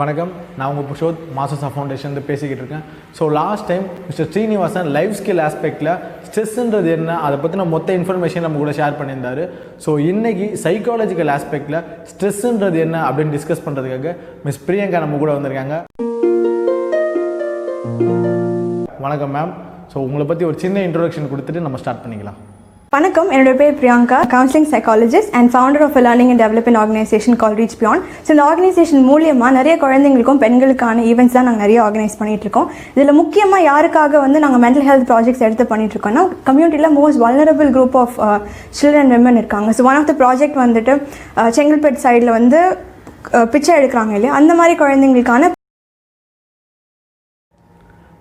வணக்கம், நான் உங்கள் புஷோத் Masusa Foundation பேசிக்கிட்டு இருக்கேன். So last time mister Srinivasan life skill ஆஸ்பெக்டில் ஸ்ட்ரெஸ்ன்றது என்ன அதை பற்றின மொத்த இன்ஃபர்மேஷன் நம்ம கூட ஷேர் பண்ணியிருந்தார். ஸோ இன்றைக்கி சைக்காலஜிக்கல் ஆஸ்பெக்டில் ஸ்ட்ரெஸ்ன்றது என்ன அப்படின்னு டிஸ்கஸ் பண்ணுறதுக்காக மிஸ் பிரியங்கா நம்ம கூட வந்திருக்காங்க. வணக்கம் மேம். ஸோ உங்களை பற்றி ஒரு சின்ன இன்ட்ரோடக்ஷன் கொடுத்துட்டு நம்ம ஸ்டார்ட் பண்ணிக்கலாம். வணக்கம், என்னோட பேர் Priyanka, counselling psychologist and founder of learning and development organisation called Reach Beyond. So இந்த ஆர்கனைசேஷன் மூலியமாக நிறைய குழந்தைங்களுக்கும் பெண்களுக்கான ஈவெண்ட்ஸ் தான் நாங்கள் நிறைய ஆர்கனைஸ் பண்ணிகிட்ருக்கோம். இதில் முக்கியமாக யாருக்காக நாங்கள் மென்டல் ஹெல்த் ப்ராஜெக்ட்ஸ் எடுத்து பண்ணிகிட்ருக்கோம்னா கம்யூனிட்டியில் most vulnerable group of children and women இருக்காங்க. So one of the project Chengalpet சைடில் பிச்சை எடுக்கிறாங்க இல்லையா, அந்த மாதிரி குழந்தைங்களுக்கான.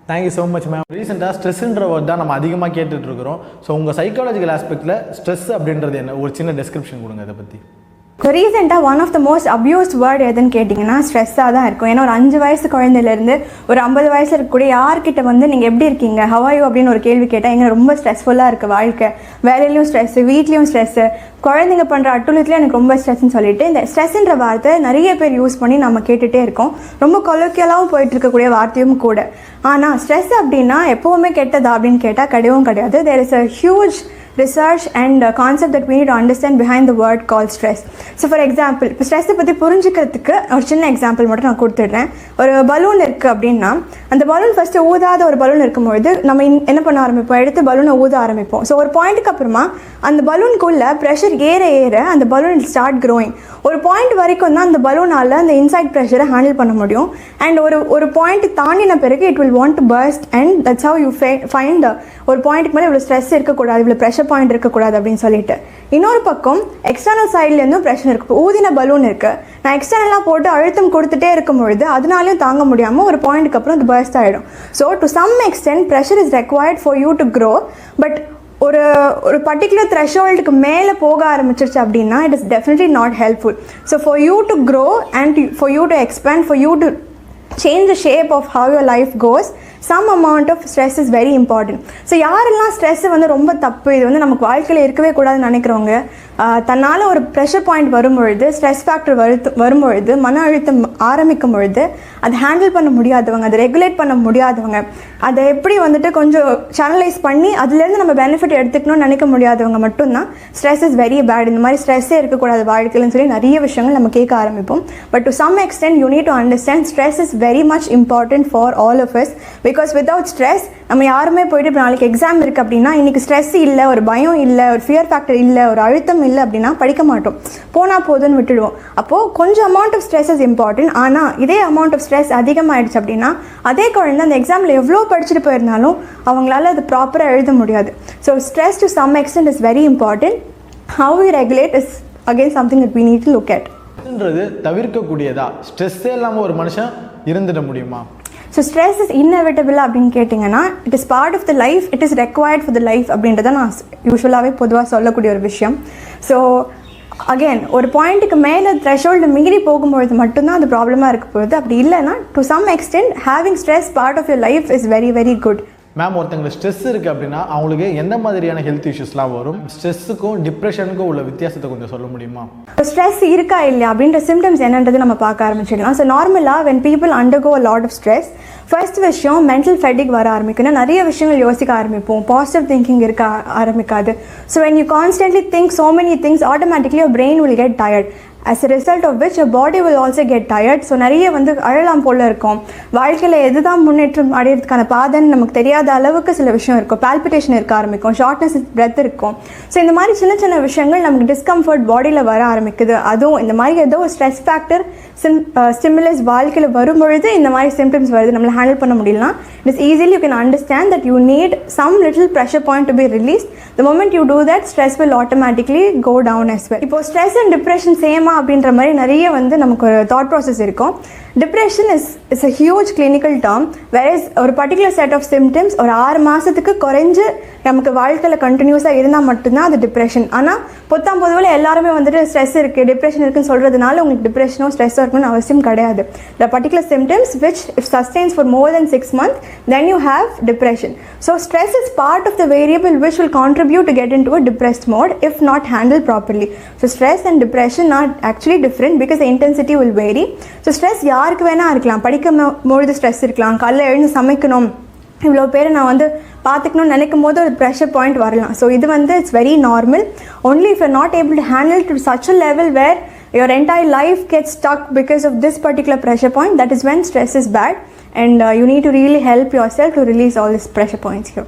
Thank you so much ma'am. ரீசெண்டாக ஸ்ட்ரெஸ்ன்ற வேர்ட் தான் நம்ம அதிகமாக கேட்டுட்ருக்குறோம். ஸோ உங்கள் சைக்காலஜிக்கல் ஆஸ்பெக்டில் ஸ்ட்ரெஸ் அப்படின்றது என்ன, ஒரு சின்ன டெஸ்கிரிப்ஷன் கொடுங்க அதை பற்றி. இப்போ ரீசெண்டாக one of the most abused word எதுன்னு கேட்டிங்கன்னா ஸ்ட்ரெஸ்ஸாக தான் இருக்கும். ஏன்னா ஒரு 5 வயசு குழந்தையிலேருந்து ஒரு 50 வயசு இருக்கக்கூடிய யார்கிட்ட நீங்கள் எப்படி இருக்கீங்க, ஹவ் ஆர் யூ அப்படின்னு ஒரு கேள்வி கேட்டால் எங்களுக்கு ரொம்ப ஸ்ட்ரெஸ்ஃபுல்லாக இருக்குது வாழ்க்கை, வேலையிலையும் ஸ்ட்ரெஸ்ஸு, வீட்லேயும் ஸ்ட்ரெஸ்ஸு, குழந்தைங்க பண்ணுற அட்டுலத்துலேயும் எனக்கு ரொம்ப ஸ்ட்ரெஸ்ன்னு சொல்லிட்டு இந்த ஸ்ட்ரெஸ்ன்ற வார்த்தை நிறைய பேர் யூஸ் பண்ணி நம்ம கேட்டுகிட்டே இருக்கோம். ரொம்ப கொலோக்கியலாகவும் போயிட்டு இருக்கக்கூடிய வார்த்தையும் கூட. ஆனால் ஸ்ட்ரெஸ் அப்படின்னா எப்போவுமே கெட்டதா அப்படின்னு கேட்டால் கிடையாது. There is a huge research and concept that we need to understand behind the word called stress. So for example, இப்போ ஸ்ட்ரெஸ்ஸை பற்றி புரிஞ்சுக்கிறதுக்கு ஒரு சின்ன எக்ஸாம்பிள் மட்டும் நான் கொடுத்துட்றேன். ஒரு பலூன் இருக்குது அப்படின்னா அந்த பலூன் ஃபஸ்ட்டு ஊதாத ஒரு பலூன் இருக்கும்பொழுது நம்ம என்ன பண்ண ஆரம்பிப்போம், எடுத்து பலூனை ஊத ஆரம்பிப்போம். ஸோ ஒரு பாயிண்ட்டுக்கு அப்புறமா அந்த பலூனுக்குள்ளே ப்ரெஷர் ஏற அந்த பலூன் ஸ்டார்ட் க்ரோயிங். ஒரு பாயிண்ட் வரைக்கும் தான் அந்த பலூனால் அந்த இன்சைட் ப்ரெஷரை ஹேண்டில் பண்ண முடியும். அண்ட் ஒரு பாயிண்ட் தாண்டின பிறகு it will want to burst and that's how you find ஒரு பாயிண்ட்டுக்கு மேலே இவ்வளோ ஸ்ட்ரெஸ் இருக்கக்கூடாது, இவ்வளோ ப்ரெஷர் பாயிண்ட் இருக்கக்கூடாது அப்படின்னு சொல்லிட்டு. இன்னொரு பக்கம் எக்ஸ்டர்னல் சைட்லேருந்தும் ப்ரெஷர் இருக்குது. ஊதின பலூன் இருக்குது, நான் எக்ஸ்டர்னலாக போட்டு அழுத்தம் கொடுத்துட்டே இருக்கும் பொழுது அதனாலையும் தாங்க முடியாமல் ஒரு பாயிண்ட்டுக்கு அப்புறம் அது பர்ஸ்ட் ஆகிடும். So to some extent pressure is required for you to grow. But ஒரு பர்டிகுலர் த்ரெஷோல்டுக்கு மேலே போக ஆரம்பிச்சிருச்சு அப்படின்னா it is definitely not helpful. So for you to grow and for you to expand, for you to change the shape of how your life goes, some amount of stress is very important. So யாரெல்லாம் stress ரொம்ப தப்பு, இது நமக்கு வாழ்க்கையில் இருக்கவே கூடாதுன்னு நினைக்கிறவங்க, தன்னால் ஒரு ப்ரெஷர் பாயிண்ட் வரும்பொழுது, ஸ்ட்ரெஸ் ஃபேக்டர் வரும்பொழுது, மன அழுத்தம் ஆரம்பிக்கும் பொழுது அதை ஹேண்டில் பண்ண முடியாதவங்க, அதை ரெகுலேட் பண்ண முடியாதவங்க, அதை எப்படி கொஞ்சம் சேனலைஸ் பண்ணி அதுலேருந்து நம்ம பெனிஃபிட் எடுத்துக்கணும்னு நினைக்க முடியாதவங்க மட்டும்தான் ஸ்ட்ரெஸ் இஸ் வெரி பேட், இந்த மாதிரி ஸ்ட்ரெஸ்ஸே இருக்கக்கூடாது வாழ்க்கையில்னு சொல்லி நிறைய விஷயங்கள் நம்ம கேட்க ஆரம்பிப்போம். But to some extent you need to understand stress is very much important for all of us, because without stress நம்ம யாருமே போயிட்டு இப்போ நாளைக்கு எக்ஸாம் இருக்குது அப்படின்னா இன்றைக்கி ஸ்ட்ரெஸ் இல்லை, ஒரு பயம் இல்லை, ஒரு ஃபியர் ஃபேக்டர் இல்லை, ஒரு அழுத்தம் இல்லை அப்படின்னா படிக்க மாட்டோம், போனால் போதுன்னு விட்டுடுவோம். அப்போது கொஞ்சம் amount of stress is important. ஆனால் இதே அமௌண்ட் ஆஃப் ஸ்ட்ரெஸ் அதிகமாகிடுச்சு அப்படின்னா அதே குழந்தை அந்த எக்ஸாமில் எவ்வளோ படிச்சுட்டு போயிருந்தாலும் அவங்களால அது ப்ராப்பராக எழுத முடியாது. So stress to some extent is very important. How we regulate is again something that we need to look at. ஸ்ட்ரெஸ்ன்றது தவிர்க்கக்கூடியதா, ஸ்ட்ரெஸ்ஸே இல்லாமல் ஒரு மனுஷன் இருந்துட முடியுமா? ஸோ ஸ்ட்ரெஸ் இஸ் இன்னெவிட்டபிள் அப்படின்னு கேட்டிங்கன்னா it is part of the life, it is required for the life அப்படின்றத நான் யூஸ்வலாகவே பொதுவாக சொல்லக்கூடிய ஒரு விஷயம். ஸோ அகெயின் ஒரு பாயிண்ட்டுக்கு மேலே த்ரெஷோல்டு மீறி போகும்பொழுது மட்டும்தான் அது ப்ராப்ளமாக இருக்க போகுது. அப்படி இல்லைன்னா to some extent having stress part of your life is very very good. Ma'am, ஒருத்தங்களுக்கு ஸ்ட்ரெஸ் இருக்குது அப்படின்னா அவங்களுக்கு எந்த மாதிரியான ஹெல்த் இஷ்யூஸ்லாம் வரும்? ஸ்ட்ரெஸ்ஸுக்கும் டிப்ரெஷனுக்கும் உள்ள வித்தியாசத்தை கொஞ்சம் சொல்ல முடியுமா? ஸ்ட்ரெஸ் இருக்கா இல்லையா அப்படின்ற சிம்டம்ஸ் என்னன்றது நம்ம பார்க்க ஆரம்பிச்சிடலாம். ஸோ நார்மலாக when people undergo a lot of stress, first விஷயம் மென்டல் ஃபெட்டிக் வர ஆரம்பிக்குன்னா நிறைய விஷயங்கள் யோசிக்க ஆரம்பிப்போம், பாசிட்டிவ் திங்கிங் இருக்க ஆரம்பிக்காது. So when you constantly think so many things, automatically your brain will get tired. As a result of which your body will also get tired. So நிறைய அழலாம் போல் இருக்கும். வாழ்க்கையில் எதுதான் முன்னேற்றம் அடையிறதுக்கான பாதைன்னு நமக்கு தெரியாத அளவுக்கு சில விஷயம் இருக்கும். பால்பிட்டேஷன் இருக்க ஆரம்பிக்கும், ஷார்ட்னஸ் பிரெத் இருக்கும். ஸோ இந்த மாதிரி சின்ன சின்ன விஷயங்கள் நமக்கு டிஸ்கம்ஃபர்ட் பாடியில் வர ஆரம்பிக்குது. அதுவும் இந்த மாதிரி ஏதோ ஒரு ஸ்ட்ரெஸ் ஃபேக்டர் ஸ்டிமுலஸ் வாழ்க்கையில் வரும்பொழுது இந்த மாதிரி சிம்டம்ஸ் வருது, நம்மளை ஹேண்டில் பண்ண முடியலனா it is easily you can understand that you need some little pressure point to be release. The moment you do that stress will automatically go down as well. இப்போ stress and depression சேமா அப்படின்ற மாதிரி நிறைய நமக்கு ஒரு thought process இருக்கும். Depression is a huge clinical term, whereas ஒரு particular set of symptoms ஒரு 6 மாதத்துக்கு குறைஞ்சு நமக்கு வாழ்க்கையில் கண்டினியூஸாக இருந்தால் மட்டும்தான் அது டிப்ரெஷன். ஆனால் பொதுவில் எல்லாருமே ஸ்ட்ரெஸ் இருக்குது, டிப்ரெஷன் இருக்குன்னு சொல்கிறதுனால உங்களுக்கு டிப்ரெஷனோ ஸ்ட்ரெஸ்ஸோ இருக்கணும்னு அவசியம் கிடையாது. The particular symptoms which if sustains for more than 6 months, then you have depression. So stress is part of the variable which will contribute to get into a depressed mode if not handled properly. So stress and depression are actually different because the intensity will vary. So stress யாருக்கு வேணால் இருக்கலாம். படிக்கும்பொழுது stress இருக்கலாம், காலையில் எழுந்து சமைக்கணும், இவ்வளோ பேர் நான் வந்து பார்த்துக்கணும்னு நினைக்கும் போது ஒரு ப்ரெஷர் பாயிண்ட் வரலாம். ஸோ இது வந்து it's very normal. Only if you're not able to handle to such a level where your entire life gets stuck because of this particular pressure point, that is when stress is bad, and you need to really help yourself to release all these pressure points here.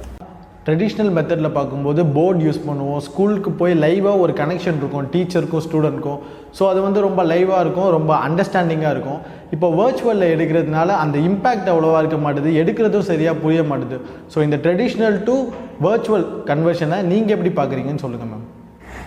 Traditional மெத்தடில் பார்க்கும்போது board use பண்ணுவோம், ஸ்கூலுக்கு போய் லைவாக ஒரு connection இருக்கும் டீச்சருக்கும் ஸ்டூடெண்ட்க்கும். So அது வந்து ரொம்ப லைவாக இருக்கும், ரொம்ப அண்டர்ஸ்டாண்டிங்காக இருக்கும். இப்போ வர்ச்சுவலில் எடுக்கிறதுனால அந்த இம்பேக்ட் அவ்வளோவா இருக்க மாட்டுது, எடுக்கிறதும் சரியாக புரிய மாட்டுது. ஸோ இந்த ட்ரெடிஷ்னல் டு வர்ச்சுவல் கன்வர்ஷனை நீங்கள் எப்படி பார்க்குறீங்கன்னு சொல்லுங்கள் மேம்.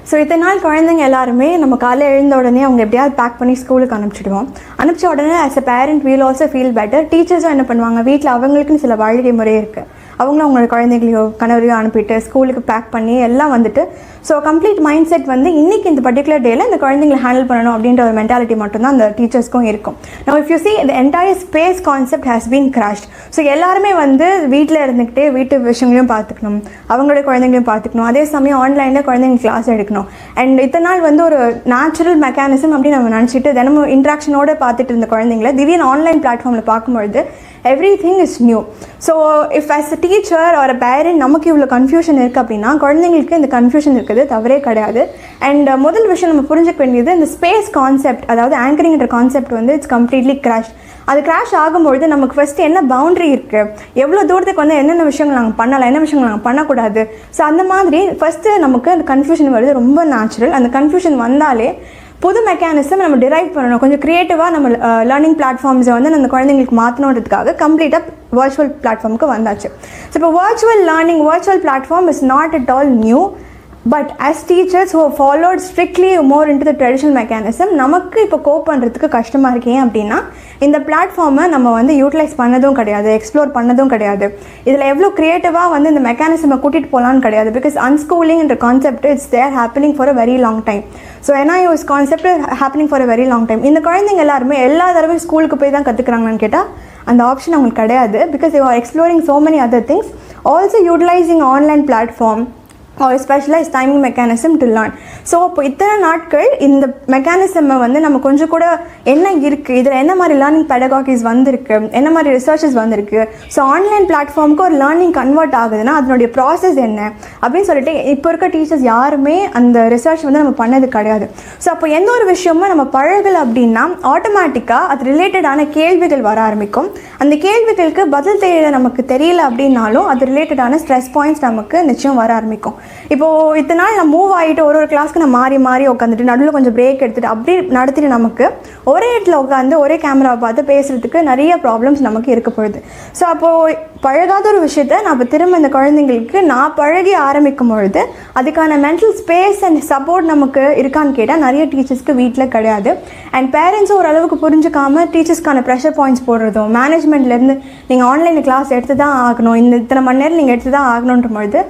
ஸோ இத்தனை நாள் குழந்தைங்க எல்லாருமே நம்ம காலையில் எழுந்த உடனே அவங்க எப்படியாவது பேக் பண்ணி ஸ்கூலுக்கு அனுப்பிச்சிடுவோம். அனுப்பிச்ச உடனே as a parent we'll also feel better. டீச்சர்ஸும் என்ன பண்ணுவாங்க, வீட்டில் அவங்களுக்குன்னு சில வாழ்க்கை முறை இருக்குது, அவங்களும் அவங்களோட குழந்தைகளையோ கணவரையோ அனுப்பிட்டு ஸ்கூலுக்கு பேக் பண்ணி எல்லாம் வந்துட்டு ஸோ கம்ப்ளீட் மைண்ட் செட் வந்து இன்றைக்கி இந்த பர்டிகுலர் டேயில் இந்த குழந்தைங்களை ஹேண்டில் பண்ணணும் அப்படின்ற ஒரு மென்டாலிட்டி மட்டும்தான் அந்த டீச்சர்ஸ்க்கும் இருக்கும். நம்ம if you see the entire space concept has been crashed. So எல்லாருமே வந்து வீட்டில் இருந்துக்கிட்டே வீட்டு விஷயங்களையும் பார்த்துக்கணும், அவங்களோட குழந்தைங்களையும் பார்த்துக்கணும், அதே சமயம் ஆன்லைனில் குழந்தைங்க கிளாஸ் எடுக்கணும். அண்ட் இத்தனை நாள் வந்து ஒரு நேச்சுரல் மெக்கானிசம் அப்படின்னு நம்ம நினச்சிட்டு தினமும் இன்ட்ராக்ஷனோடு பார்த்துட்டு இருந்த குழந்தைங்களை திடீர்னு ஆன்லைன் பிளாட்ஃபார்மில் பார்க்கும்பொழுது everything is new. So if as a teacher or a parent நமக்கு இவ்வளோ கன்ஃபியூஷன் இருக்குது அப்படின்னா குழந்தைங்களுக்கு இந்த கன்ஃபியூஷன் இருக்குது தவறே கிடையாது. அண்ட் முதல் விஷயம் நம்ம புரிஞ்சுக்க வேண்டியது இந்த ஸ்பேஸ் கான்செப்ட், அதாவது ஆங்கரிங்ன்ற கான்செப்ட் வந்து இட்ஸ் கம்ப்ளீட்லி கிராஷ். அது கிராஷ் ஆகும்பொழுது நமக்கு ஃபஸ்ட்டு என்ன பவுண்ட்ரி இருக்குது, எவ்வளோ தூரத்துக்கு வந்து என்னென்ன விஷயங்கள் நாங்கள் பண்ணலாம், என்ன விஷயங்கள் நாங்கள் பண்ணக்கூடாது. ஸோ அந்த மாதிரி ஃபஸ்ட்டு நமக்கு அந்த கன்ஃபியூஷன் வருது, ரொம்ப நேச்சுரல். அந்த கன்ஃபியூஷன் வந்தாலே புது மெக்கானிசம் நம்ம டிரைவ் பண்ணணும், கொஞ்சம் க்ரியேட்டிவாக நம்ம லேர்னிங் பிளாட்ஃபார்ம்ஸை வந்து அந்த குழந்தைங்களுக்கு மாற்றணுன்றதுக்காக கம்ப்ளீட்டாக வர்ச்சுவல் பிளாட்ஃபார்முக்கு வந்தாச்சு. ஸோ இப்போ virtual learning, virtual platform is not at all new. But as teachers who have followed strictly more into the traditional mechanism, நமக்கு இப்போ கோப் பண்ணுறதுக்கு கஷ்டமாக இருக்கேன் அப்படின்னா இந்த பிளாட்ஃபார்மை நம்ம வந்து யூட்டிலைஸ் பண்ணதும் கிடையாது, எக்ஸ்ப்ளோர் பண்ணதும் கிடையாது. இதில் எவ்வளோ க்ரியேட்டிவாக வந்து இந்த மெக்கானிசமை கூட்டிகிட்டு போகலான்னு கிடையாது. பிகாஸ் அன்ஸ்கூலிங்ன்ற concept it's there happening for a very long time. So NIOS concept happening for a very long time. இந்த குழந்தைங்க எல்லாருமே எல்லா தடவையும் ஸ்கூலுக்கு போய் தான் கற்றுக்குறாங்கன்னு கேட்டால் அந்த ஆப்ஷன் அவங்களுக்கு கிடையாது. Because you are exploring so many other things, also utilizing online platform or specialized timing mechanism to learn. So இப்போ இத்தனை நாட்கள் இந்த மெக்கானிசமை வந்து நம்ம கொஞ்சம் கூட என்ன இருக்குது, இதில் என்ன மாதிரி லேர்னிங் பெடகாகிஸ் வந்திருக்கு, என்ன மாதிரி ரிசர்ச்சஸ் வந்திருக்கு, ஸோ ஆன்லைன் பிளாட்ஃபார்முக்கு ஒரு லேர்னிங் கன்வெர்ட் ஆகுதுன்னா அதனுடைய ப்ராசஸ் என்ன அப்படின்னு சொல்லிட்டு இப்போ இருக்க டீச்சர்ஸ் யாருமே அந்த ரிசர்ச் வந்து நம்ம பண்ணது கிடையாது. ஸோ அப்போ எந்த ஒரு விஷயமும் நம்ம பழகலை அப்படின்னா ஆட்டோமேட்டிக்காக அது ரிலேட்டடான கேள்விகள் வர ஆரம்பிக்கும். அந்த கேள்விகளுக்கு பதில் தேட நமக்கு தெரியல அப்படின்னாலும் அது ரிலேட்டடான ஸ்ட்ரெஸ் பாயிண்ட்ஸ் நமக்கு நிச்சயம் வர ஆரம்பிக்கும். இப்போது இத்தனை நாள் நான் மூவ் ஆகிட்டு ஒரு கிளாஸ்க்கு நான் மாறி மாறி உட்காந்துட்டு நடுவில் கொஞ்சம் பிரேக் எடுத்துகிட்டு அப்படி நடத்திட்டு நமக்கு ஒரே இடத்துல உட்காந்து ஒரே கேமராவை பார்த்து பேசுகிறதுக்கு நிறைய ப்ராப்ளம்ஸ் நமக்கு இருக்க போகுது. ஸோ அப்போது பழகாத ஒரு விஷயத்த நான் இப்போ திரும்ப இந்த குழந்தைங்களுக்கு நான் பழகி ஆரம்பிக்கும் பொழுது அதுக்கான மென்டல் ஸ்பேஸ் அண்ட் சப்போர்ட் நமக்கு இருக்கான்னு கேட்டால் நிறைய டீச்சர்ஸ்க்கு வீட்டில் கிடையாது. அண்ட் பேரண்ட்ஸும் ஓரளவுக்கு புரிஞ்சுக்காமல் டீச்சர்ஸ்க்கான ப்ரெஷர் பாயிண்ட்ஸ் போடுறதும், மேனேஜ்மெண்ட்லேருந்து நீங்கள் ஆன்லைனில் கிளாஸ் எடுத்து தான் ஆகணும், இத்தனை மணி நேரம் நீங்கள் எடுத்து தான் ஆகணுன்ற பொழுது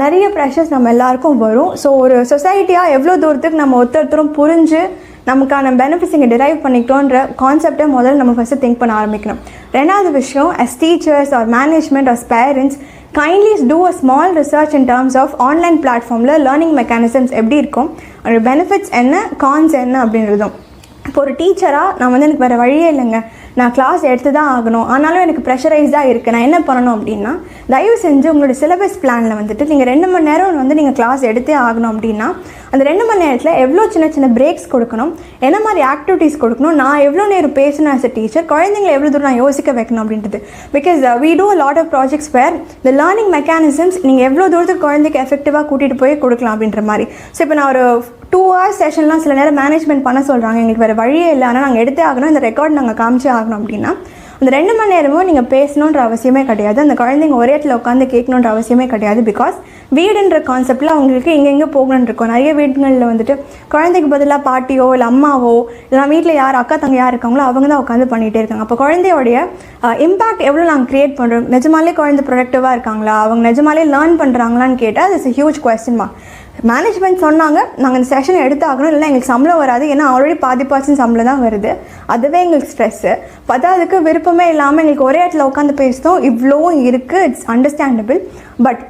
நிறைய ப்ரெஷர்ஸ் நம்ம எல்லாருக்கும் வரும். ஸோ ஒரு சொசைட்டியாக எவ்வளோ தூரத்துக்கு நம்ம ஒருத்தரும் புரிஞ்சு நமக்கான பெனிஃபிட்ஸ் இங்கே டிரைவ் பண்ணிக்கிட்டோன்ற கான்செப்டை முதல்ல நம்ம ஃபஸ்ட்டு திங்க் பண்ண ஆரம்பிக்கணும். ரெண்டாவது விஷயம், as teachers or management or parents, kindly do a small research in terms of online platformல லேர்னிங் மெக்கானிசம்ஸ் எப்படி இருக்கும், அதோட பெனிஃபிட்ஸ் என்ன, கான்ஸ் என்ன அப்படின்றதும். இப்போ ஒரு டீச்சராக நான் வந்து எனக்கு வேறு வழியே இல்லைங்க, நான் கிளாஸ் எடுத்து தான் ஆகணும், ஆனாலும் எனக்கு ப்ரெஷரைஸ்டாக இருக்குது, நான் என்ன பண்ணணும் அப்படின்னா தயவு செஞ்சு உங்களோட சிலபஸ் பிளானில் வந்துட்டு நீங்கள் 2 மணி நேரம் வந்து நீங்கள் கிளாஸ் எடுத்தே ஆகணும் அப்படின்னா அந்த 2 மணி நேரத்தில் எவ்வளோ சின்ன சின்ன பிரேக்ஸ் கொடுக்கணும், என்ன மாதிரி ஆக்டிவிட்டீஸ் கொடுக்கணும், நான் எவ்வளோ நேரம் பேசணும் ஆஸ் அ டீச்சர், குழந்தைங்களை எவ்வளோ தூரம் நான் யோசிக்க வைக்கணும் அப்படின்றது. Because we do a lot of projects where the learning mechanisms நீங்கள் எவ்வளோ தூரத்துக்கு குழந்தைக்கு எஃபெக்டிவாக கூட்டிகிட்டு போய் கொடுக்கலாம் அப்படின்ற மாதிரி. ஸோ இப்போ நான் ஒரு 2 hours செஷன்லாம் சில நேரம் மேனேஜ்மெண்ட் பண்ண சொல்கிறாங்க, எங்களுக்கு வேறு வழியே இல்லை, ஆனால் நாங்கள் எடுத்தே ஆகணும், இந்த ரெக்கார்ட் நாங்கள் காமிச்சே ஆகணும் அப்படின்னா அந்த 2 மணி நேரமும் நீங்கள் பேசணுன்ற அவசியமே கிடையாது, அந்த குழந்தைங்க ஒரே இடத்துல உட்காந்து கேட்கணுன்ற அவசியமே கிடையாது. பிகாஸ் வீடுன்ற கான்செப்டில் அவங்களுக்கு எங்கெங்கே போகணுன்னு இருக்கும். நிறைய வீடுகளில் வந்துட்டு குழந்தைக்கு பதிலாக பாட்டியோ இல்லை அம்மாவோ இல்லை வீட்டில் யார் அக்கா தங்க யார் இருக்காங்களோ அவங்க தான் உட்காந்து பண்ணிகிட்டே இருக்காங்க. அப்போ குழந்தையோடைய இம்பாக்ட் எவ்வளோ நாங்கள் க்ரியேட் பண்ணுறோம், நிஜமாலே குழந்தை ப்ரொடக்டிவாக இருக்காங்களா, அவங்க நிஜமாலே லேர்ன் பண்ணுறாங்களான்னு கேட்டால் it's a huge question mark. Management சொன்னாங்க நாங்கள் இந்த செஷன் எடுத்தாகணும், இல்லைனா எங்களுக்கு சம்பளம் வராது, ஏன்னா ஆல்ரெடி 50% சம்பளம் தான் வருது, அதுவே எங்களுக்கு ஸ்ட்ரெஸ்ஸு. அதுக்கு விருப்பமே இல்லாமல் எங்களுக்கு ஒரே இடத்துல உட்காந்து பேசுகிறோம், இவ்வளோ இருக்குது, it's understandable. But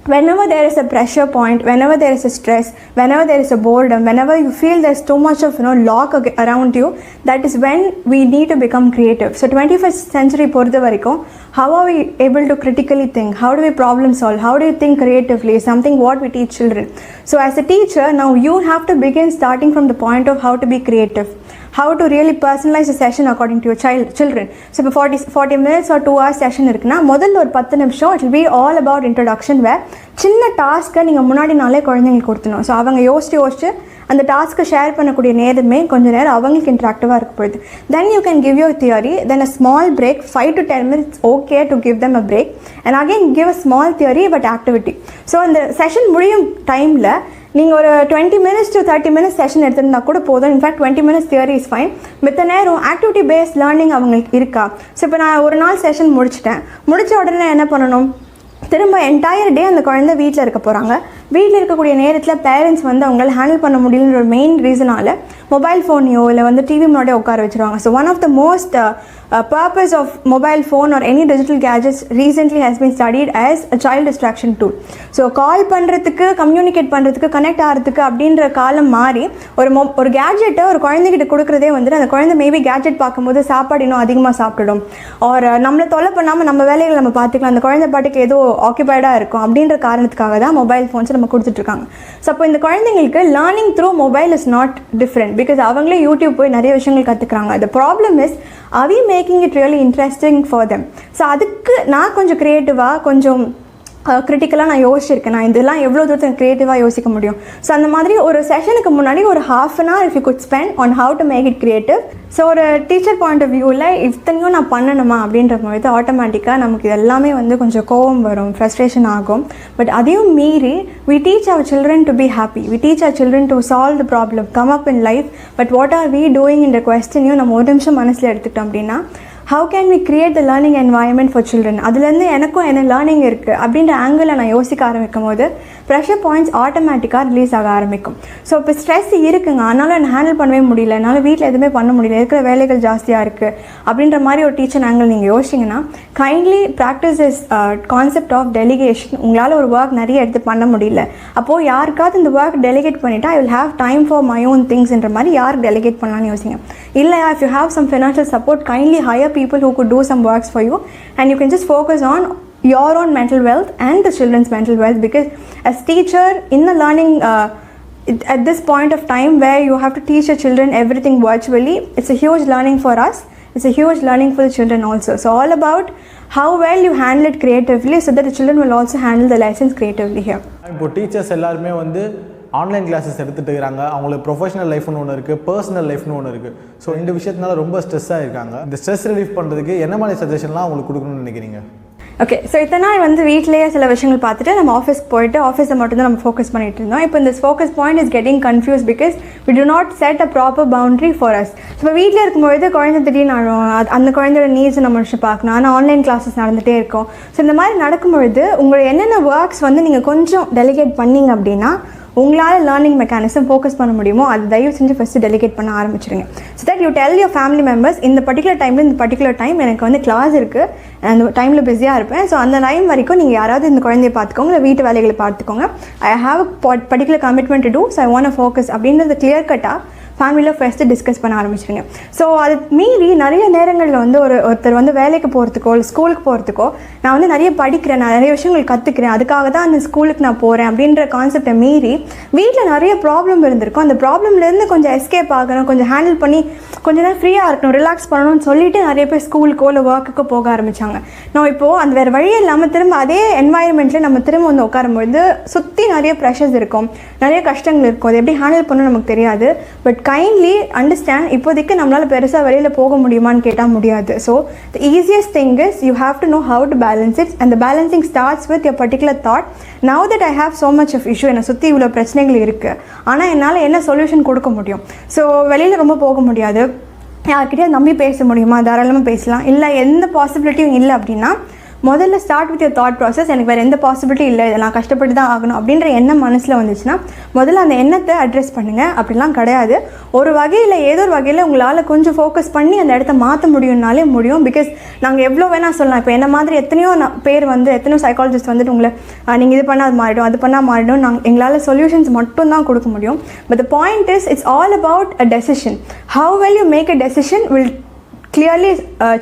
whenever there is a pressure point, whenever there is a stress, whenever there is a boredom, whenever you feel there's too much of lock around you, that is when we need to become creative. So 21st century பொறுத்த வரைக்கும், how are we able to critically think? How do we problem solve? How do you think creatively? Something what we teach children. So as a teacher, now you have to begin starting from the point of how to be creative, how to really personalize a session according to your children. So இப்போ 40 minutes or 2 hours session இருக்குன்னா முதல்ல ஒரு 10 நிமிஷம் it will be all about introduction, where சின்ன டாஸ்க்கை நீங்கள் முன்னாடி நாளே குழந்தைங்களுக்கு கொடுத்துணும். ஸோ அவங்க யோசிச்சு அந்த டாஸ்க்கை ஷேர் பண்ணக்கூடிய நேரமே கொஞ்சம் நேரம் அவங்களுக்கு இன்ட்ராக்டிவாக இருக்க போகுது. Then you can give your theory, then a small break 5 to 10 minutes okay to give them a break, and again give a small theory but activity. So அந்த செஷன் முடியும் டைமில் நீங்கள் ஒரு 20 minutes to 30 minutes செஷன் எடுத்துருந்தா கூட போதும். In fact 20 minutes theory is fine. மித்த நேரம் activity based learning அவங்களுக்கு இருக்கா? ஸோ இப்போ நான் ஒரு நாள் செஷன் முடித்த உடனே என்ன பண்ணணும்? திரும்ப என்டையர் டே அந்த குழந்தை வீட்டில் இருக்க போகிறாங்க. வீட்டில் இருக்கக்கூடிய நேரத்தில் பேரண்ட்ஸ் வந்து அவங்களால ஹேண்டில் பண்ண முடியலன்ற ஒரு மெயின் ரீசனால் மொபைல் ஃபோனையோ இல்லை வந்து டிவி முன்னாடியே உட்கார வச்சுருவாங்க. So one of the most purpose of mobile phone or any digital gadgets recently has been studied as a child distraction tool. So call பண்ணுறதுக்கு, கம்யூனிகேட் பண்ணுறதுக்கு, கனெக்ட் ஆகிறதுக்கு அப்படின்ற காலம் மாறி ஒரு கேட்ஜெட்டை ஒரு குழந்தைகிட்ட கொடுக்குறதே வந்துட்டு அந்த குழந்தை மேபி கேட்ஜெட் பார்க்கும்போது சாப்பாடு இன்னும் அதிகமாக சாப்பிடும், ஒரு நம்மளை தொலை பண்ணாமல் நம்ம வேலைகளை நம்ம பார்த்துக்கலாம், அந்த குழந்தை பாட்டுக்கு ஏதோ ஆக்கியபைடாக இருக்கும் அப்படின்ற காரணத்துக்காக தான் மொபைல் ஃபோன்ஸை நம்ம கொடுத்துட்ருக்காங்க. ஸோ அப்போ இந்த குழந்தைங்களுக்கு learning through mobile is not different, because அவங்களே யூடியூப் போய் நிறைய விஷயங்கள் கற்றுக்குறாங்க. The problem is are we making it really interesting for them? So அதுக்கு நான் கொஞ்சம் க்ரியேட்டிவாக கொஞ்சம் கிரிட்டிக்கலாக நான் யோசிச்சிருக்கேன். நான் இதெல்லாம் எவ்வளோ தூரத்துக்கு க்ரியேட்டிவாக யோசிக்க முடியும். ஸோ அந்த மாதிரி ஒரு செஷனுக்கு முன்னாடி ஒரு ½ an hour if you could spend on how to make it creative. So ஒரு டீச்சர் பாயிண்ட் ஆஃப் வியூவில் இத்தனையும் நான் பண்ணணுமா அப்படின்ற போது ஆட்டோமேட்டிக்காக நமக்கு இது எல்லாமே வந்து கொஞ்சம் கோவம் வரும், ஃப்ரஸ்ட்ரேஷன் ஆகும். பட் அதையும் மீறி we teach our children to be happy, we teach our children to solve the problem, come up in life. But what are we doing in the question-யும் நம்ம ஒரு நிமிஷம் மனசில் எடுத்துக்கிட்டோம் அப்படின்னா, how can we create the learning environment for children? அதுலேருந்து எனக்கும் என்ன learning இருக்குது அப்படின்ற ஆங்கிளில் நான் யோசிக்க ஆரம்பிக்கும் போது ப்ரெஷர் பாயிண்ட்ஸ் ஆட்டோமேட்டிக்காக ரிலீஸ் ஆக ஆரம்பிக்கும். ஸோ இப்போ ஸ்ட்ரெஸ் இருக்குங்க, அதனால் என்ன ஹேண்டில் பண்ணவே முடியல, என்னால் வீட்டில் எதுவுமே பண்ண முடியல, இருக்கிற வேலைகள் ஜாஸ்தியாக இருக்குது அப்படின்ற மாதிரி ஒரு டீச்சர் ஆங்கிள் நீங்கள் யோசிச்சிங்கன்னா, kindly practice is concept of delegation. உங்களால் ஒரு ஒர்க் நிறைய எடுத்து பண்ண முடியல, அப்போது யாருக்காவது இந்த ஒர்க் டெலிகேட் பண்ணிவிட்டு I will have time for my own திங்ஸ்ன்ற மாதிரி யாருக்கு டெலிகேட் பண்ணலான்னு யோசிங்க. இல்லையா, if you have some financial support, kindly hire people who could do some works for you, and you can just focus on your own mental wealth and the children's mental wealth, because as teacher in the learning at this point of time where you have to teach your children everything virtually, it's a huge learning for us, it's a huge learning for the children also. So all about how well you handle it creatively so that the children will also handle the lessons creatively here. இப்போ teachers எல்லாருமே வந்து online classes எடுத்துகிட்டு இருக்கிறாங்க. அவங்களுக்கு professional லைஃப்னு ஒன்று இருக்குது, personal லைஃப்னு ஒன்று இருக்குது. ஸோ இந்த விஷயத்தினால ரொம்ப ஸ்ட்ரெஸ்ஸாக இருக்காங்க. இந்த ஸ்ட்ரெஸ் ரிலீஃப் பண்ணுறதுக்கு என்ன மாதிரி சஜஷன்லாம் அவங்களுக்கு கொடுக்கணும்னு நினைக்கிறீங்க? ஓகே, ஸோ இத்தனை நாள் வந்து வீட்டிலேயே சில விஷயங்கள் பார்த்துட்டு நம்ம ஆஃபீஸ்க்கு போயிட்டு ஆஃபீஸை மட்டும்தான் நம்ம ஃபோக்கஸ் பண்ணிட்டு இருந்தோம். இப்போ இந்த focus point is getting confuse because we do not set a proper boundary for us. இப்போ வீட்டில் இருக்கும்போது குழந்தை திடீர்னு ஆடும், அந்த குழந்தையோட நீட்ஸ் நம்ம முடிச்சு பார்க்கணும், ஆனால் ஆன்லைன் கிளாஸஸ் நடந்துகிட்டே இருக்கும். ஸோ இந்த மாதிரி நடக்கும்பொழுது உங்களை என்னென்ன ஒர்க்ஸ் வந்து நீங்கள் கொஞ்சம் டெலிகேட் பண்ணிங்க அப்படின்னா உங்களால் லேர்னிங் மெக்கானிசம் ஃபோக்கஸ் பண்ண முடியுமோ அது தயவு செஞ்சு ஃபஸ்ட்டு டெலிகேட் பண்ண ஆரம்பிச்சிருங்க. So that you tell your family members, இந்த பர்டிகுலர் டைமில் இந்த பர்டிகுலர் டைம் எனக்கு வந்து கிளாஸ் இருக்குது, அந்த டைமில் பிஸியாக இருப்பேன். ஸோ அந்த டைம் வரைக்கும் நீங்கள் யாராவது இந்த குழந்தைய பார்த்துக்கோங்க, இல்லை வீட்டு வேலைகளை பார்த்துக்கோங்க. I have particular commitment to do, so I want focus அப்படின்றது கிளியர் கட்டாக ஃபேமிலியில் ஃபஸ்ட்டு டிஸ்கஸ் பண்ண ஆரம்பிச்சிருங்க. ஸோ அது மீறி நிறைய நேரங்களில் வந்து ஒருத்தர் வந்து வேலைக்கு போகிறதுக்கோ இல்லை ஸ்கூலுக்கு போகிறதுக்கோ நான் வந்து நிறைய படிக்கிறேன், நான் நிறைய விஷயங்கள் கற்றுக்கிறேன், அதுக்காக தான் அந்த ஸ்கூலுக்கு நான் போகிறேன் அப்படின்ற கான்செப்டை மீறி வீட்டில் நிறைய ப்ராப்ளம் இருந்திருக்கும். அந்த ப்ராப்ளம்லேருந்து கொஞ்சம் எஸ்கேப் ஆகணும், கொஞ்சம் ஹேண்டில் பண்ணி கொஞ்சம் நேரம் ஃப்ரீயாக இருக்கணும், ரிலாக்ஸ் பண்ணணும்னு சொல்லிட்டு நிறைய பேர் ஸ்கூலுக்கோ இல்லை ஒர்க்குக்கோ போக ஆரம்பித்தாங்க. நான் இப்போது அந்த வேறு வழியே இல்லாமல் திரும்ப அதே என்வாயர்மெண்ட்டில் நம்ம திரும்ப வந்து உட்காரும்பொழுது சுற்றி நிறைய ப்ரெஷர்ஸ் இருக்கும், நிறைய கஷ்டங்கள் இருக்கும், அது எப்படி ஹேண்டில் பண்ணணும்னு நமக்கு தெரியாது. பட் கைண்ட்லி அண்டர்ஸ்டாண்ட், இப்போதைக்கு நம்மளால் பெருசாக வெளியில் போக முடியுமான்னு கேட்டால் முடியாது. So the easiest thing is you have to know how to balance it, and the balancing starts with your particular thought. Now that I have so much of issue, என்னை சுற்றி இவ்வளோ பிரச்சனைகள் இருக்குது, ஆனால் என்னால் என்ன சொல்யூஷன் கொடுக்க முடியும்? ஸோ வெளியில் ரொம்ப போக முடியாது, யார்கிட்டயே நம்பி பேச முடியுமா? தாராளமாக பேசலாம். இல்லை எந்த பாசிபிலிட்டியும் இல்லை அப்படின்னா முதல்ல start with your thought process. எனக்கு வேறு எந்த பாசிபிலிட்டி இல்லை, இதை நான் கஷ்டப்பட்டு தான் ஆகணும் அப்படின்ற எண்ணம் மனசில் வந்துச்சுன்னா முதல்ல அந்த எண்ணத்தை அட்ரெஸ் பண்ணுங்கள். அப்படிலாம் கிடையாது, ஒரு வகையில் ஏதோ ஒரு வகையில் உங்களால் கொஞ்சம் ஃபோக்கஸ் பண்ணி அந்த இடத்த மாற்ற முடியும்னாலே முடியும். பிகாஸ் நாங்கள் எவ்வளோ வேணால் சொல்லலாம். இப்போ என்ன மாதிரி எத்தனையோ பேர் வந்து எத்தனையோ சைக்காலஜிஸ்ட் வந்துட்டு உங்களை நீங்கள் இது பண்ணால் அது மாறிடும், அது பண்ணால் மாறிடும், எங்களால் சொல்யூஷன்ஸ் மட்டும் தான் கொடுக்க முடியும். But the point is it's all about a decision. How well you make a decision will clearly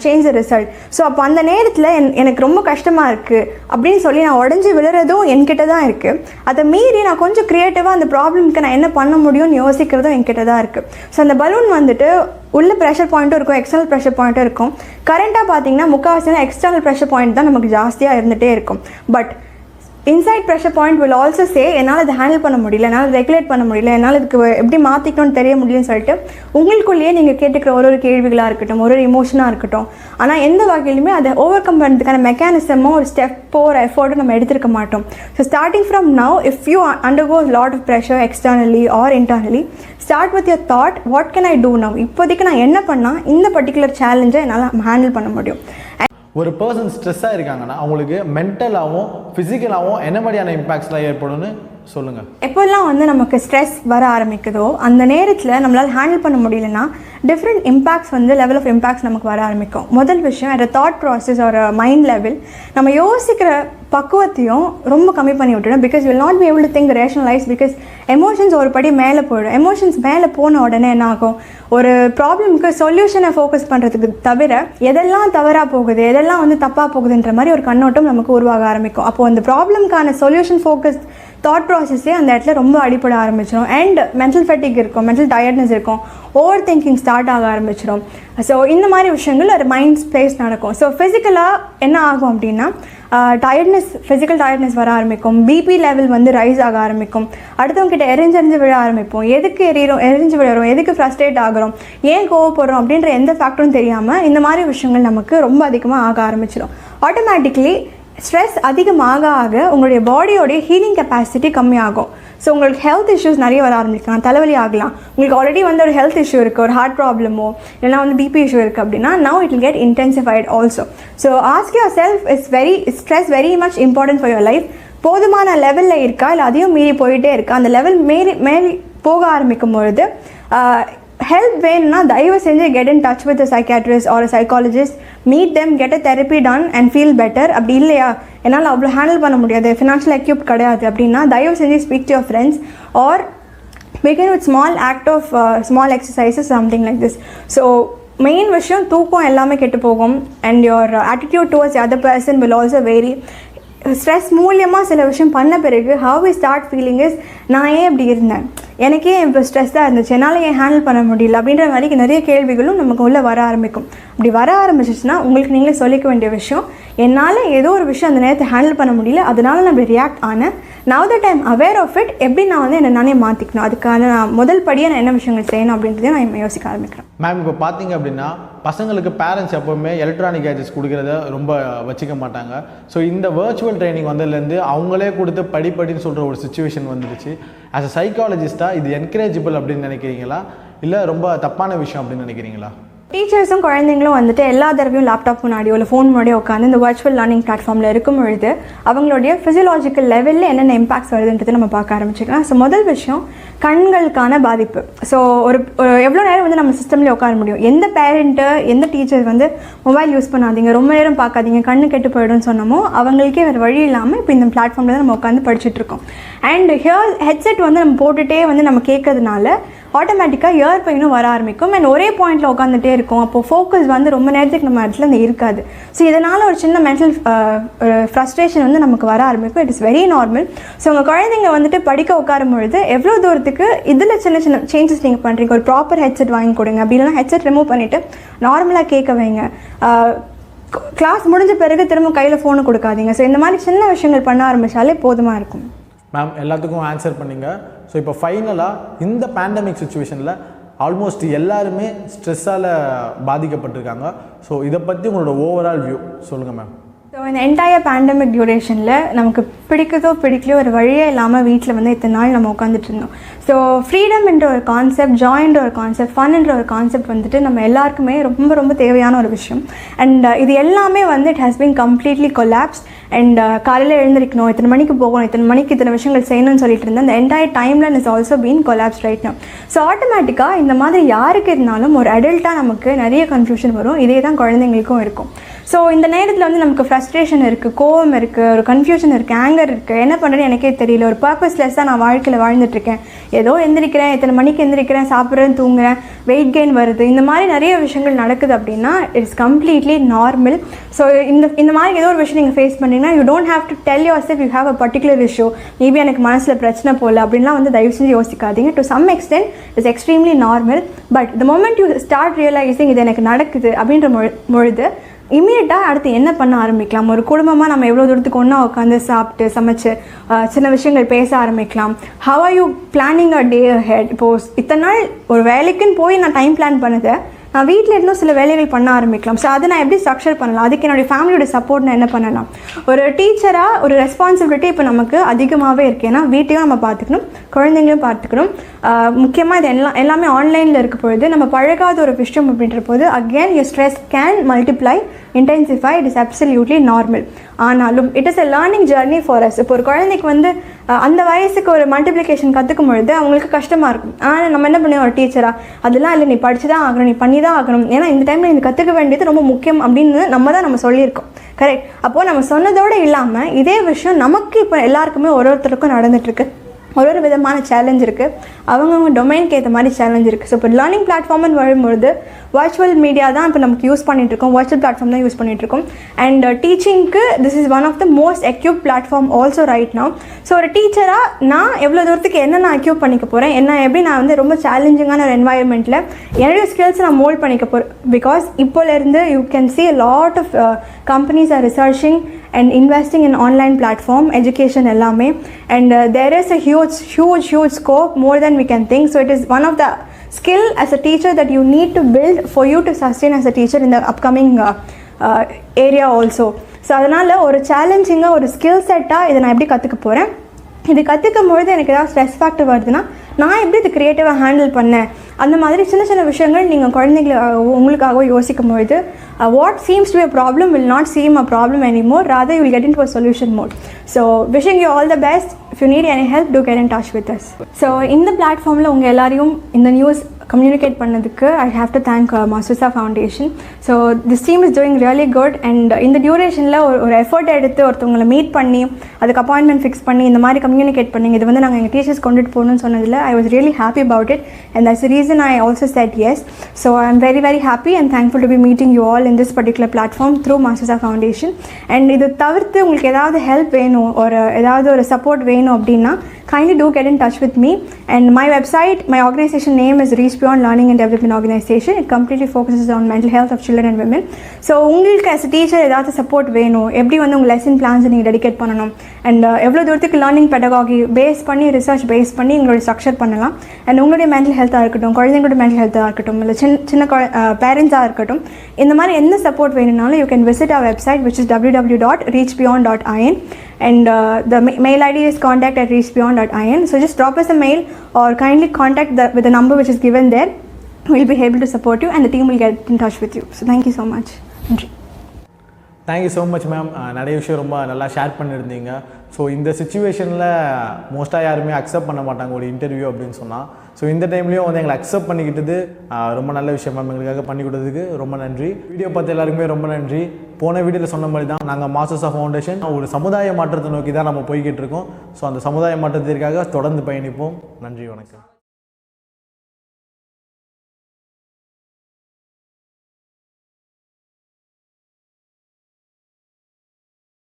change the result. So அப்போ அந்த நேரத்தில் எனக்கு ரொம்ப கஷ்டமாக இருக்குது அப்படின்னு சொல்லி நான் உடஞ்சி விழுறதும் என்கிட்ட தான் இருக்குது. அதை மீறி நான் கொஞ்சம் க்ரியேட்டிவாக அந்த ப்ராப்ளம்க்கு நான் என்ன பண்ண முடியும்னு யோசிக்கிறதும் என்கிட்ட தான் இருக்குது. ஸோ அந்த பலூன் வந்துட்டு உள்ள ப்ரெஷர் பாயிண்ட்டும் இருக்கும், எக்ஸ்டர்னல் ப்ரெஷர் பாயிண்ட்டும் இருக்கும். கரண்ட்டாக பார்த்தீங்கன்னா முக்கால்வாசி எக்ஸ்டர்னல் ப்ரெஷர் பாயிண்ட் தான் நமக்கு ஜாஸ்தியாக இருந்துகிட்டே இருக்கும். But inside pressure point will also say என்னால் அதை ஹேண்டில் பண்ண முடியல, என்னால் ரெகுலேட் பண்ண முடியல, என்னால் இதுக்கு எப்படி மாற்றிக்கணும்னு தெரிய முடியும்னு சொல்லிட்டு உங்களுக்குள்ளேயே நீங்கள் கேட்டுக்கிற ஒரு கேள்விகளாக இருக்கட்டும், ஒரு இமோஷனாக இருக்கட்டும், ஆனால் எந்த வகையிலுமே அதை ஓவர் கம் பண்ணுறதுக்கான மெக்கானிசமோ ஒரு ஸ்டெப்போ ஒரு எஃபோர்ட்டோ நம்ம எடுத்துருக்க மாட்டோம். So starting from now if you undergo lot of pressure externally or internally, start with your thought what can I do now. இப்போதைக்கு நான் என்ன பண்ணால் இந்த பர்டிகுலர் சேலஞ்சை என்னால் ஹேண்டில் பண்ண முடியும். ஒரு பர்சன் ஸ்ட்ரெஸ்ஸாக இருக்காங்கன்னா அவங்களுக்கு மென்டலாகவும் ஃபிசிக்கலாகவும் என்ன மாதிரியான இம்பாக்ட்ஸ்லாம் ஏற்படும்னு சொல்லுங்கள். எப்போல்லாம் வந்து நமக்கு ஸ்ட்ரெஸ் வர ஆரம்பிக்குதோ அந்த நேரத்தில் நம்மளால் ஹேண்டில் பண்ண முடியலன்னா டிஃப்ரெண்ட் இம்பாக்ட்ஸ் வந்து லெவல் ஆஃப் இம்பாக்ட்ஸ் நமக்கு வர ஆரம்பிக்கும். முதல் விஷயம் அட் தாட் ப்ராசஸ் ஒரு மைண்ட் லெவல் நம்ம யோசிக்கிற பக்குவத்தையும் ரொம்ப கம்மி பண்ணி விட்டுடும். Because will not be able to think rationalise. Because emotions ஒரு படி மேலே போயிடும். எமோஷன்ஸ் மேலே போன உடனே என்ன ஆகும், ஒரு ப்ராப்ளம்க்கு சொல்யூஷனை ஃபோக்கஸ் பண்ணுறதுக்கு தவிர எதெல்லாம் தவறாக போகுது, எதெல்லாம் வந்து தப்பாக போகுதுன்ற மாதிரி ஒரு கண்ணோட்டம் நமக்கு உருவாக ஆரம்பிக்கும். அப்போது அந்த ப்ராப்ளம்க்கான சொல்யூஷன் ஃபோக்கஸ் தாட் ப்ராசஸே அந்த இடத்துல ரொம்ப அடிப்பட ஆரம்பிச்சிடும். அண்ட் மென்டல் ஃபெட்டிக் இருக்கும், மென்டல் டயர்ட்னஸ் இருக்கும், ஓவர் திங்கிங் ஸ்டார்ட் ஆக ஆரம்பிச்சிடும். ஸோ இந்த மாதிரி விஷயங்கள் ஒரு மைண்ட் ஸ்பேஸ் நடக்கும். ஸோ ஃபிசிக்கலாக என்ன ஆகும் அப்படின்னா டயர்ட்னஸ், ஃபிசிக்கல் டயர்ட்னஸ் வர ஆரம்பிக்கும், பிபி லெவல் வந்து ரைஸ் ஆக ஆரம்பிக்கும், அடுத்தவங்க கிட்ட எரிஞ்சு விழ ஆரம்பிப்போம், எதுக்கு எரிஞ்சு விழுறோம், எதுக்கு ஃப்ரஸ்ட்ரேட் ஆகிறோம், ஏன் கோவப்படுறோம் அப்படின்ற எந்த ஃபேக்டரும் தெரியாமல் இந்த மாதிரி விஷயங்கள் நமக்கு ரொம்ப அதிகமாக ஆக ஆரம்பிச்சிடும். ஆட்டோமேட்டிக்லி ஸ்ட்ரெஸ் அதிகமாக ஆக உங்களுடைய பாடியோடைய ஹீலிங் கெப்பாசிட்டி கம்மியாகும். ஸோ உங்களுக்கு ஹெல்த் இஷ்யூஸ் நிறைய வர ஆரம்பிக்கலாம், தலைவலி ஆகலாம். உங்களுக்கு ஆல்ரெடி வந்து ஒரு ஹெல்த் இஷ்யூ இருக்குது, ஒரு ஹார்ட் ப்ராப்ளமோ இல்லைனா வந்து பிபி இஷ்யூ இருக்குது அப்படின்னா now it will get intensified also. So ask your self stress very much important for your life. போதுமான லெவலில் இருக்கா இல்லை அதையும் மீறி போயிட்டே இருக்கா? அந்த லெவல் மேலே போக ஆரம்பிக்கும் பொழுது ஹெல்ப் வேணும்னா தயவு செஞ்சு get in touch with psychiatrist or psychologist, meet them, get a therapy done and feel better. அப்படி இல்லையா என்னால் அவ்வளோ ஹேண்டில் பண்ண முடியாது, ஃபினான்ஷியல் எக்யூப் கிடையாது அப்படின்னா தயவு செஞ்சு speak to your friends or begin with small act of small exercises something like this. So main விஷயம் தூக்கம் எல்லாமே கெட்டு போகும். And your attitude towards other person will also vary. Stress மூலியமாக சில விஷயம் பண்ண பிறகு how we start feeling is நான் ஏன் இப்படி இருந்தேன், எனக்கே இப்போ ஸ்ட்ரெஸ்ஸாக இருந்துச்சு, என்னால் ஏன் ஹேண்டில் பண்ண முடியல அப்படின்ற மாதிரி நிறைய கேள்விகளும் நமக்கு உள்ளே வர ஆரம்பிக்கும். அப்படி வர ஆரம்பிச்சிச்சுன்னா உங்களுக்கு நீங்களே சொல்லிக்க வேண்டிய விஷயம், என்னால் ஏதோ ஒரு விஷயம் அந்த நேரத்தை ஹேண்டில் பண்ண முடியல, அதனால நான் இப்படி ரியாக்ட் ஆனேன். Now that I am aware of it, எப்படி நான் வந்து என்ன நானே மாற்றிக்கணும், அதுக்கான நான் முதல் படியாக நான் என்ன விஷயங்கள் செய்யணும் அப்படின்றதையும் நான் யோசிக்க ஆரம்பிக்கிறேன். மேம் இப்போ பார்த்தீங்க அப்படின்னா பசங்களுக்கு பேரண்ட்ஸ் எப்போவுமே எலக்ட்ரானிக் கேஜெட்ஸ் கொடுக்குறத ரொம்ப வச்சுக்க மாட்டாங்க. ஸோ இந்த வர்ச்சுவல் ட்ரைனிங் வந்ததுலேருந்து அவங்களே கொடுத்து படின்னு சொல்கிற ஒரு சுச்சுவேஷன் வந்துடுச்சு. ஆஸ் அ சைக்காலஜிஸ்ட்டாக இது என்கரேஜபிள் அப்படின்னு நினைக்கிறீங்களா இல்லை ரொம்ப தப்பான விஷயம் அப்படின்னு நினைக்கிறீங்களா? டீச்சர்ஸும் குழந்தைங்களும் வந்துட்டு எல்லா தடவையும் லேப்டாப் முன்னாடியோ இல்லை ஃபோன் முன்னாடியோ உட்காந்து இந்த வர்ச்சுவல் லேர்னிங் பிளாட்ஃபார்மில் இருக்கும் பொழுது அவங்களுடைய ஃபிசியலாஜிக்கல் லெவலில் என்னென்ன இம்பாக்ட்ஸ் வருதுன்றது நம்ம பார்க்க ஆரம்பிச்சிக்கலாம். ஸோ முதல் விஷயம் கண்களுக்கான பாதிப்பு. ஸோ ஒரு எவ்வளோ நேரம் வந்து நம்ம சிஸ்டம்லேயே உட்கார முடியும்? எந்த பேரண்ட்டு எந்த டீச்சர் வந்து மொபைல் யூஸ் பண்ணாதீங்க, ரொம்ப நேரம் பார்க்காதீங்க, கண்ணு கெட்டு போய்டும்னு சொன்னமோ அவங்களுக்கே வேறு வழி இல்லாமல் இப்போ இந்த பிளாட்ஃபார்மில் தான் நம்ம உட்காந்து படிச்சுட்ருக்கோம். அண்ட் ஹெட்செட் வந்து நம்ம போட்டுகிட்டே வந்து நம்ம கேட்கறதுனால ஆட்டோமேட்டிக்காக இயர் பெயினும் வர ஆரம்பிக்கும். அண்ட் ஒரே பாயிண்டில் உட்காந்துட்டே இருக்கும். அப்போது ஃபோக்கஸ் வந்து ரொம்ப நேரத்துக்கு நம்ம இடத்துல இந்த இருக்காது. ஸோ இதனால் ஒரு சின்ன மென்டல் ஃப்ரஸ்ட்ரேஷன் வந்து நமக்கு வர ஆரம்பிக்கும். It is very normal. So உங்கள் குழந்தைங்க வந்துட்டு படிக்க உட்காரும் பொழுது எவ்வளோ தூரத்துக்கு இதில் சின்ன சின்ன சேஞ்சஸ் நீங்கள் பண்ணுறீங்க. ஒரு ப்ராப்பர் ஹெட்செட் வாங்கி கொடுங்க, அப்படி இல்லைனா ஹெட்செட் ரிமூவ் பண்ணிவிட்டு நார்மலாக கேட்க வைங்க. கிளாஸ் முடிஞ்ச பிறகு திரும்ப கையில் ஃபோனு கொடுக்காதீங்க. ஸோ இந்த மாதிரி சின்ன விஷயங்கள் பண்ண ஆரம்பித்தாலே போதுமாக இருக்கும். மேம் எல்லாத்துக்கும் ஆன்சர் பண்ணிங்க. ஸோ இப்போ ஃபைனலாக இந்த பேண்டமிக் சுச்சுவேஷனில் ஆல்மோஸ்ட் எல்லாருமே ஸ்ட்ரெஸ்ஸால் பாதிக்கப்பட்டிருக்காங்க. ஸோ இதை பற்றி உங்களோட ஓவரால் வியூ சொல்லுங்கள் மேம். ஸோ ஸோ இந்த என்டையர் பேண்டமிக் டியூரேஷனில் நமக்கு பிடிக்குதோ பிடிக்கலையோ ஒரு வழியே இல்லாமல் வீட்டில் வந்து இத்தனை நாள் நம்ம உட்காந்துட்டு இருந்தோம். ஸோ ஃப்ரீடம் என்ற ஒரு கான்செப்ட், ஜாய்ன்ற ஒரு கான்செப்ட், ஃபன்ன்ற ஒரு கான்செப்ட் வந்துட்டு நம்ம எல்லாருக்குமே ரொம்ப ரொம்ப தேவையான ஒரு விஷயம். அண்ட் இது எல்லாமே வந்து it has been completely collapse. And காலையில் எழுந்திருக்கணும், இத்தனை மணிக்கு போகணும், இத்தனை மணிக்கு இத்தனை விஷயங்கள் செய்யணும்னு சொல்லிட்டு இருந்தேன். அந்த entire timeline is also been collapse right now. So ஆட்டோமேட்டிக்காக இந்த மாதிரி யாருக்கு இருந்தாலும் ஒரு அடல்ட்டாக நமக்கு நிறைய கன்ஃபியூஷன் வரும். இதே தான் குழந்தைங்களுக்கும் இருக்கும். ஸோ இந்த நேரத்தில் வந்து நமக்கு ஃப்ரஸ்ட்ரேஷன் இருக்குது, கோவம் இருக்குது, ஒரு கன்ஃபியூஷன் இருக்குது, ஆங்கர் இருக்குது. என்ன பண்ணுறேன்னு எனக்கே தெரியல, ஒரு பர்பஸ்லெஸ்ஸாக நான் வாழ்க்கையில் வாழ்ந்துட்டுருக்கேன். ஏதோ எந்திரிக்கிறேன், இத்தனை மணிக்கு எந்திரிக்கிறேன், சாப்பிட்றேன், தூங்குறேன், வெயிட் கெயின் வருது, இந்த மாதிரி நிறைய விஷயங்கள் நடக்குது அப்படின்னா இட்ஸ் கம்ப்ளீட்லி நார்மல். ஸோ இந்த மாதிரி ஏதோ ஒரு விஷயம் நீங்கள் ஃபேஸ் பண்ணிங்கன்னா you don't have to tell yourself you have a particular issue, maybe எனக்கு மனசில் பிரச்சனை போல அப்படின்லாம் வந்து தயவு செஞ்சு யோசிக்காதீங்க. To some extent it's extremely normal. But the moment you start realising இது எனக்கு நடக்குது அப்படின்ற பொழுது இமீடியட்டாக அடுத்து என்ன பண்ண ஆரம்பிக்கலாம். ஒரு குடும்பமாக நம்ம எவ்வளோ தூரத்துக்கு ஒன்றா உட்காந்து சாப்பிட்டு சமைச்சு சின்ன விஷயங்கள் பேச ஆரம்பிக்கலாம். How are you planning a day head? இப்போது இத்தனை நாள் ஒரு வேலைக்குன்னு போய் நான் டைம் பிளான் பண்ணுது, நான் வீட்டில் இருந்தும் சில வேலைகள் பண்ண ஆரம்பிக்கலாம். ஸோ அதை நான் எப்படி ஸ்ட்ரக்சர் பண்ணலாம், அதுக்கு என்னுடைய ஃபேமிலியோட சப்போர்ட் நான் என்ன பண்ணலாம். ஒரு டீச்சராக ஒரு ரெஸ்பான்சிபிலிட்டி இப்போ நமக்கு அதிகமாகவே இருக்குது. ஏன்னா வீட்டையும் நம்ம பார்த்துக்கணும், குழந்தைங்களையும் பார்த்துக்கணும். முக்கியமாக இது எல்லாமே ஆன்லைனில் இருக்க பொழுது நம்ம பழகாத ஒரு விஷயம் அப்படின்ற போது again your stress can multiply, intensify. It is absolutely normal. ஆனாலும் it is a learning journey for us. இப்போ ஒரு குழந்தைக்கு வந்து அந்த வயசுக்கு ஒரு மல்டிப்ளிகேஷன் கற்றுக்கும் பொழுது அவங்களுக்கு கஷ்டமாக இருக்கும். ஆனால் நம்ம என்ன பண்ணுவோம், ஒரு டீச்சராக அதெல்லாம் இல்லை, நீ படிச்சு தான் ஆகணும், நீ பண்ணி தான் ஆகணும், ஏன்னா இந்த டைமில் நீ கற்றுக்க வேண்டியது ரொம்ப முக்கியம் அப்படின்னு நம்ம சொல்லியிருக்கோம். கரெக்ட். அப்போது நம்ம சொன்னதோடு இல்லாமல் இதே விஷயம் நமக்கு இப்போ எல்லாருக்குமே ஒருத்தருக்கும் நடந்துகிட்ருக்கு. ஒரு விதமான சேலஞ்ச் இருக்குது, அவங்கவுங்க டொமைனுக்கு ஏற்ற மாதிரி சேலஞ்ச் இருக்குது. ஸோ இப்போ லேர்னிங் பிளாட்ஃபார்ம்னு வரும்பொழுது வர்ச்சுவல் மீடியா தான் இப்போ நமக்கு யூஸ் பண்ணிகிட்ருக்கோம், வர்ச்சுவல் பிளாட்ஃபார்ம் தான் யூஸ் பண்ணிகிட்ருக்கோம். அண்ட் டீச்சிங்க்கு this is one of the most equip platform also right now. So ஒரு டீச்சராக நான் எவ்வளோ தூரத்துக்கு என்ன நான் அக்யூப் பண்ணிக்க போகிறேன், எப்படி நான் வந்து ரொம்ப சேலஞ்சிங்கான ஒரு என்வாயர்மெண்ட்டில் என்னுடைய ஸ்கில்ஸ் நான் மோல்ட் பண்ணிக்க போகிறேன். பிகாஸ் இப்போலேருந்து you can see a lot of companies are researching and investing in online platform education எல்லாமே. And there is a huge scope, more than we can think. So it is one of the skill as a teacher that you need to build for you to sustain as a teacher in the upcoming area also. So அதனால் ஒரு சேலஞ்சிங்காக ஒரு skill செட்டாக இதை நான் எப்படி கற்றுக்க போகிறேன், இது கற்றுக்கும் பொழுது எனக்கு ஏதாவது ஸ்ட்ரெஸ் ஃபேக்டர் வருதுன்னா நான் எப்படி இது க்ரியேட்டிவாக ஹேண்டில் பண்ணேன், அந்த மாதிரி சின்ன சின்ன விஷயங்கள் நீங்கள் குழந்தைங்களை உங்களுக்காக யோசிக்கும் பொழுது what seems to be a problem will not seem a problem anymore, rather you will get into a solution mode. So wishing you all the best. If you need any help, do get in touch with us. So இந்த பிளாட்ஃபார்மில் உங்கள் எல்லாரையும் இந்த news communicate பண்ணதுக்கு I have to thank Masusa Foundation. So this team is doing really good. And இந்த டியூரேஷனில் ஒரு effort எடுத்து ஒருத்தவங்களை மீட் பண்ணி அதுக்கு அப்பாயின்மெண்ட் ஃபிக்ஸ் பண்ணி இந்த மாதிரி கம்யூனிகேட் பண்ணி இது வந்து நாங்கள் எங்கள் டீச்சர்ஸ் கொண்டுட்டு போகணும்னு சொன்னதில் I was really happy about it. And that's the reason I also said yes. So I am very very happy and thankful to be meeting you all in this particular platform through Masusa Foundation. And இது தவிர்த்து உங்களுக்கு ஏதாவது help வேணும், ஏதாவது ஒரு support வேணும் அப்படின்னா kindly do get in touch with me. And my website, my organization name is Reach Beyond Learning and Development Organization. It completely focuses on mental health of children and women. So உங்களுக்கு as a teacher ஏதாவது support வேணும், எப்படி வந்து உங்கள் lesson பிளான்ஸை நீங்கள் dedicate பண்ணணும், and எவ்வளோ தூரத்துக்கு லேர்னிங் பெடகாகி பேஸ் பண்ணி ரிசர்ச் பேஸ் பண்ணி உங்களுடைய ஸ்ட்ரக்சர் பண்ணலாம், அண்ட் உங்களுடைய மென்டல் ஹெல்த்தாக இருக்கட்டும், குழந்தைங்களோட மென்டல் ஹெல்த்தாக இருக்கட்டும், இல்லை சின்ன பேரண்ட்ஸாக இருக்கட்டும், இந்த மாதிரி எந்த சப்போர்ட் வேணும்னாலும் you can visit our website which is www.reachbeyond.in. And the mail ID is contact@reachbeyond.in. So just drop us a mail or kindly contact with the number which is given there. We'll be able to support you and the team will get in touch with you. So thank you so much. Thank you so much ma'am. நிறைய விஷயம் ரொம்ப நல்லா share பண்ணியிருந்தீங்க. So இந்த சுச்சுவேஷனில் மோஸ்ட்டாக யாருமே accept பண்ண மாட்டாங்க ஒரு இன்டர்வியூ அப்படின்னு சொன்னால். ஸோ இந்த டைம்லேயும் வந்து எங்களை அக்செப்ட் பண்ணிக்கிட்டது ரொம்ப நல்ல விஷயம் மேம். எங்களுக்காக பண்ணி கொடுத்ததுக்கு ரொம்ப நன்றி. வீடியோ பார்த்து எல்லாருக்குமே ரொம்ப நன்றி. போன வீடியோவில் சொன்ன மாதிரி தான் நாங்கள் Masusa Foundation ஒரு சமுதாய மாற்றத்தை நோக்கி தான் நம்ம போய்கிட்டு இருக்கோம். ஸோ அந்த சமுதாய மாற்றத்திற்காக தொடர்ந்து பயணிப்போம். நன்றி, வணக்கம்.